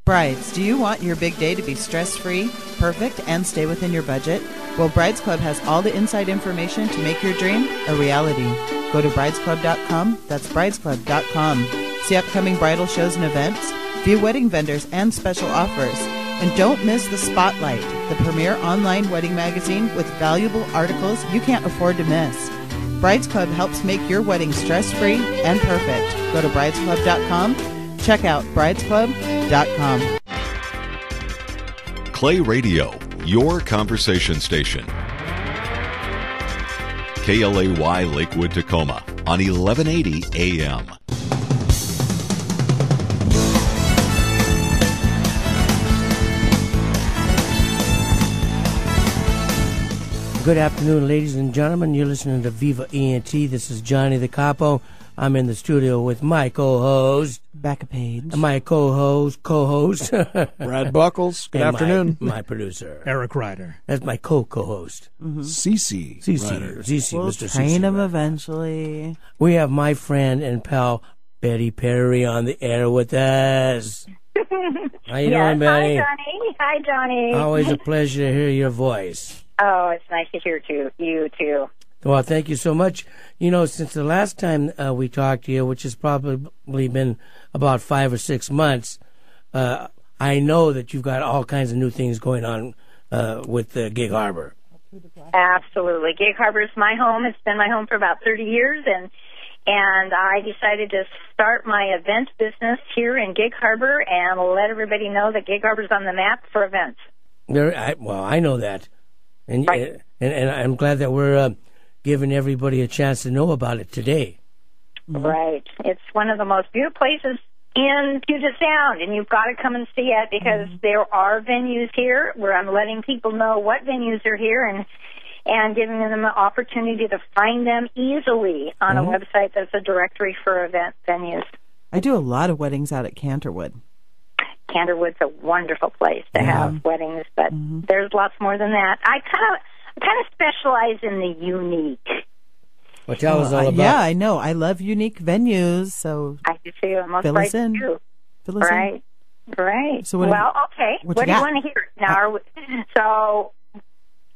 G: Brides, do you want your big day to be stress-free, perfect, and stay within your budget? Well, Brides Club has all the inside information to make your dream a reality. Go to bridesclub.com. That's bridesclub.com. See upcoming bridal shows and events, view wedding vendors and special offers. And don't miss The Spotlight, the premier online wedding magazine with valuable articles you can't afford to miss. Brides Club helps make your wedding stress-free and perfect. Go to bridesclub.com. Check out bridesclub.com.
H: Clay Radio, your conversation station. KLAY Lakewood, Tacoma on 1180 AM.
B: Good afternoon, ladies and gentlemen. You're listening to Viva ENT. This is Johnny the Capo. I'm in the studio with my co-host,
C: Becka Page.
B: My co-host,
D: Brad Buckles. Good afternoon.
B: My producer,
E: Eric Ryder.
B: That's my co-host,
D: CC.
B: CC,
C: We'll
B: Mr.
C: train
B: CC
C: him
B: Ryder.
C: eventually.
B: We have my friend and pal, Betty Perry, on the air with us. How you doing, Betty?
K: Hi, Johnny.
B: Always a pleasure to hear your voice.
K: Oh, it's nice to hear you too.
B: Well, thank you so much. You know, since the last time we talked to you, which has probably been about 5 or 6 months, I know that you've got all kinds of new things going on with Gig Harbor.
K: Absolutely. Gig Harbor is my home. It's been my home for about 30 years, and I decided to start my event business here in Gig Harbor and let everybody know that Gig Harbor's on the map for events.
B: I know that. And,
K: right.
B: and I'm glad that we're giving everybody a chance to know about it today.
K: Right. It's one of the most beautiful places in Puget Sound, and you've got to come and see it because there are venues here where I'm letting people know what venues are here and giving them the opportunity to find them easily on a website that's a directory for event venues.
C: I do a lot of weddings out at Canterwood.
K: Canterwood's a wonderful place to have weddings, but there's lots more than that. I kind of specialize in the unique.
B: What that was all about.
C: Yeah, I know. I love unique venues, so
K: I do too. Most
C: fill us in.
K: Do.
C: Fill us in.
K: Right.
C: So
K: okay. What do you want to hear now?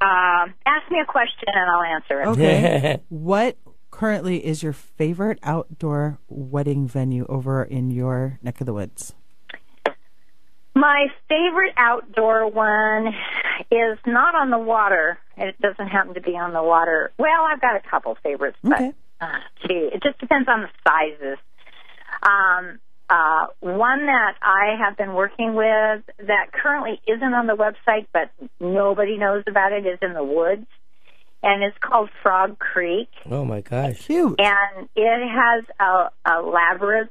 K: Ask me a question and I'll answer it.
C: Okay. What currently is your favorite outdoor wedding venue over in your neck of the woods?
K: My favorite outdoor one is not on the water. It doesn't happen to be on the water. Well, I've got a couple favorites, but it just depends on the sizes. One that I have been working with that currently isn't on the website, but nobody knows about it, is in the woods, and it's called Frog Creek.
B: Oh, my gosh.
C: Cute.
K: And it has a labyrinth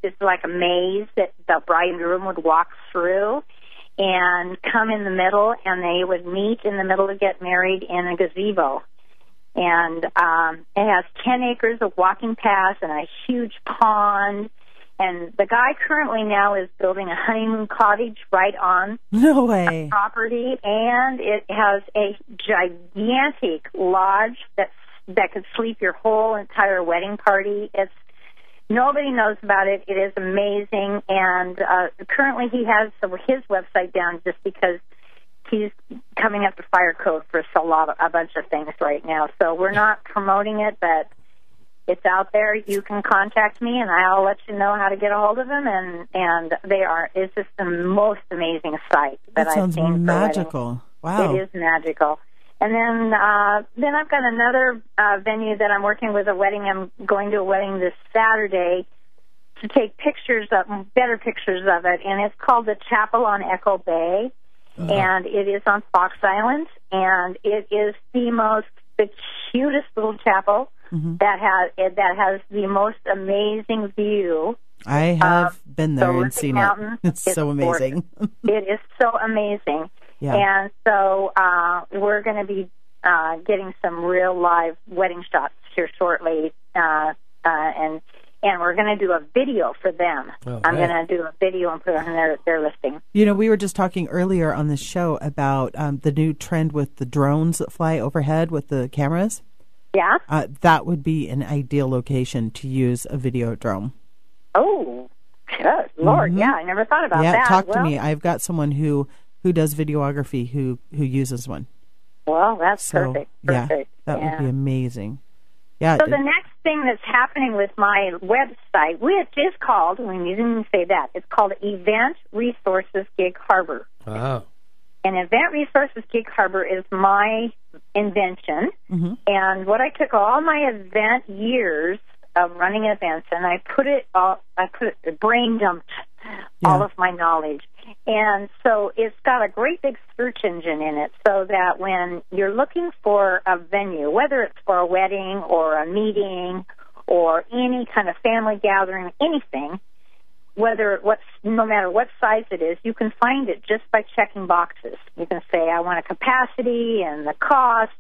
K: it's like a maze that the bride and groom would walk through and come in the middle, and they would meet in the middle to get married in a gazebo. And it has 10 acres of walking paths and a huge pond. And the guy currently now is building a honeymoon cottage right on
C: No way.
K: the property, and it has a gigantic lodge that could sleep your whole entire wedding party. Nobody knows about it. It is amazing, and currently he has his website down just because he's coming up to fire code for a bunch of things right now. So we're not promoting it, but it's out there. You can contact me, and I'll let you know how to get a hold of them. And it's just the most amazing site that I've
C: sounds
K: seen.
C: magical. Wow.
K: It is magical. And then I've got another venue that I'm working with a wedding. I'm going to a wedding this Saturday to take better pictures of it, and it's called the Chapel on Echo Bay, and it is on Fox Island, and it is the cutest little chapel.
C: Mm-hmm.
K: that has the most amazing view.
C: I have been there and seen
K: mountain.
C: it. It's so amazing.
K: It is so amazing.
C: Yeah.
K: And so we're going to be getting some real live wedding shots here shortly, and we're going to do a video for them.
B: Oh,
K: I'm going to do a video and put it on their listing.
C: You know, we were just talking earlier on this show about the new trend with the drones that fly overhead with the cameras.
K: Yeah?
C: That would be an ideal location to use a video drone.
K: Oh, good Lord.
C: Mm-hmm.
K: Yeah, I never thought about that.
C: Yeah, talk to me. I've got someone who does videography who uses one.
K: Well, that's
C: So,
K: perfect.
C: Yeah, that would be amazing. Yeah.
K: So the next thing that's happening with my website, which is called, when you didn't say that, it's called Event Resources Gig Harbor.
B: Wow.
K: And Event Resources Gig Harbor is my invention.
C: Mm-hmm.
K: And what I took all my event years of running events, and I brain dumped all of my knowledge. And so it's got a great big search engine in it, so that when you're looking for a venue, whether it's for a wedding or a meeting or any kind of family gathering, anything, no matter what size it is, you can find it just by checking boxes. You can say, I want a capacity and the cost,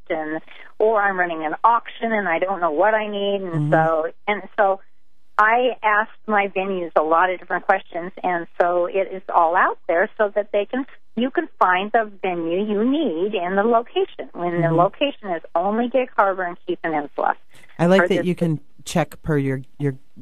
K: or I'm running an auction and I don't know what I need, and so I asked my venues a lot of different questions, and so it is all out there so that you can find the venue you need and the location. When the location is only Gig Harbor and Keith and Enslough.
C: I like that you can check per your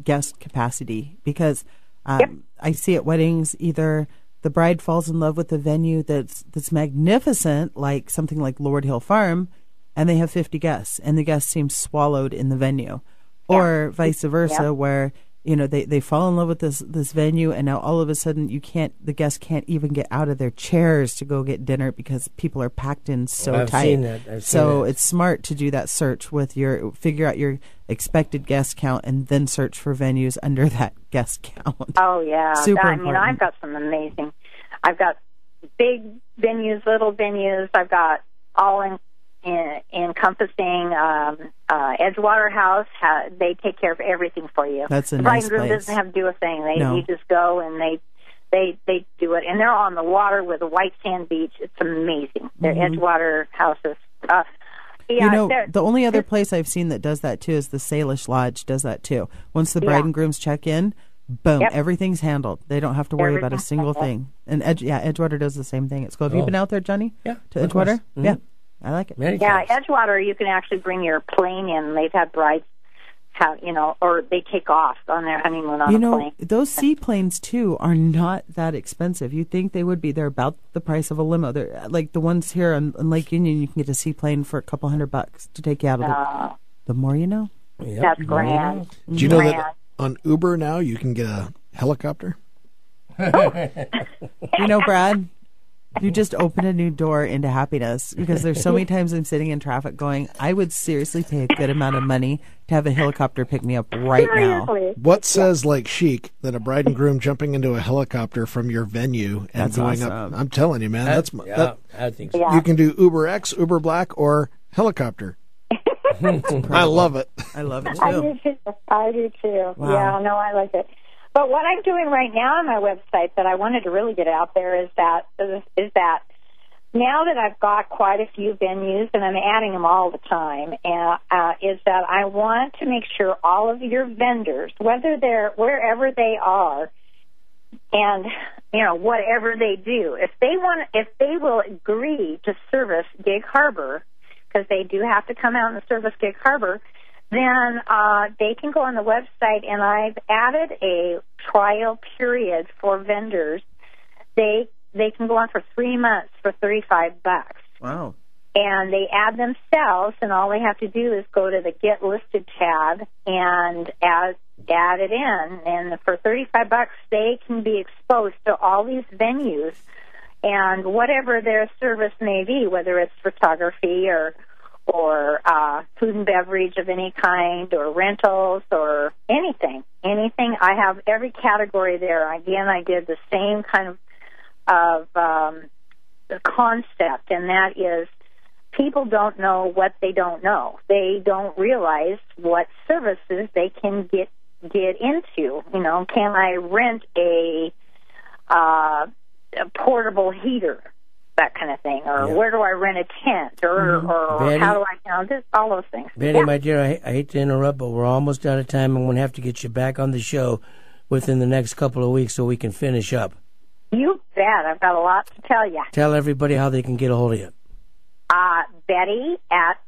C: guest capacity, because I see at weddings either the bride falls in love with a venue that's magnificent, like something like Lord Hill Farm, and they have 50 guests, and the guests seem swallowed in the venue. Or vice versa, where they fall in love with this venue, and now all of a sudden the guests can't even get out of their chairs to go get dinner because people are packed in so
B: I've
C: tight.
B: seen that.
C: It's smart to do that search with figure out your expected guest count and then search for venues under that guest count.
K: Oh yeah,
C: Super important.
K: I've got some amazing. I've got big venues, little venues. I've got all encompassing Edgewater House. They take care of everything for you.
C: That's a
K: the
C: nice
K: bride and groom
C: place.
K: doesn't have to do a thing.
C: No.
K: You just go and they do it, and they're on the water with a white sand beach. It's amazing. They're Edgewater houses.
C: The only other place I've seen that does that too is the Salish Lodge. Does that too. Once the bride and grooms check in, boom, everything's handled. They don't have to worry about a single thing. And Edgewater does the same thing. It's cool. Have you been out there, Johnny?
B: Yeah.
C: To Edgewater?
B: Mm-hmm.
C: Yeah. I like it.
K: Edgewater, you can actually bring your plane in. They've had brides or they take off on their honeymoon on a plane.
C: Those seaplanes, too, are not that expensive. You'd think they would be. They're about the price of a limo. They're like the ones here on Lake Union, you can get a seaplane for a couple $100 to take you out of the more you know.
B: Yep.
K: That's grand.
D: Do you know that on Uber now you can get a helicopter?
C: Brad, you just open a new door into happiness, because there's so many times I'm sitting in traffic going, I would seriously pay a good amount of money to have a helicopter pick me up right now.
D: What says like chic than a bride and groom jumping into a helicopter from your venue and going up? I'm telling you, man,
B: I think so.
D: You can do Uber X, Uber Black, or helicopter. I love it.
C: I love it too.
K: I do too.
C: Wow.
K: Yeah, no, I like it. But what I'm doing right now on my website that I wanted to really get out there is that now that I've got quite a few venues, and I'm adding them all the time, is that I want to make sure all of your vendors, wherever they are, and whatever they do, if they will agree to service Gig Harbor, because they do have to come out and service Gig Harbor, then they can go on the website, and I've added a trial period for vendors. They can go on for 3 months for $35.
C: Wow.
K: And they add themselves, and all they have to do is go to the Get Listed tab and add it in. And for $35, they can be exposed to all these venues and whatever their service may be, whether it's photography or food and beverage of any kind, or rentals, or anything. I have every category there. Again, I did the same kind of the concept, and that is people don't know what they don't know. They don't realize what services they can get into. Can I rent a portable heater, that kind of thing, or where do I rent a tent, or
B: Betty,
K: how do I all those things.
B: Betty, my dear, I hate to interrupt, but we're almost out of time. I'm going to have to get you back on the show within the next couple of weeks so we can finish up.
K: You bet. I've got a lot to tell you.
B: Tell everybody how they can get a hold of you.
K: Betty at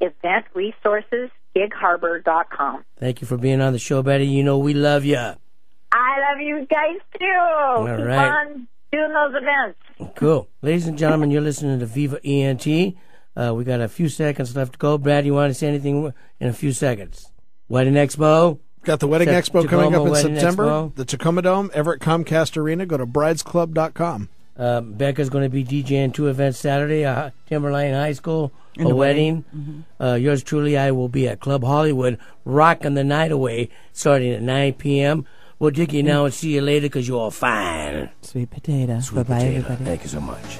K: eventresourcesgigharbor.com.
B: Thank you for being on the show, Betty. We love you.
K: I love you guys, too.
B: All
K: Keep
B: right.
K: on doing those events.
B: Cool. Ladies and gentlemen, you're listening to Viva ENT. We got a few seconds left to go. Brad, you want to say anything in a few seconds? Wedding Expo?
D: Got the Wedding Expo coming up in September.
B: Expo.
D: The Tacoma Dome, Everett Comcast Arena. Go to bridesclub.com.
B: Becca's going to be DJing 2 events Saturday, Timberline High School,
C: And
B: a
C: a
B: wedding.
C: wedding.
B: Yours truly, I will be at Club Hollywood, rocking the night away, starting at 9 p.m. We'll dig you now and see you later because you're all fine.
C: Sweet potato.
B: Sweet
C: Bye-bye,
B: potato.
C: everybody.
B: Thank you so much.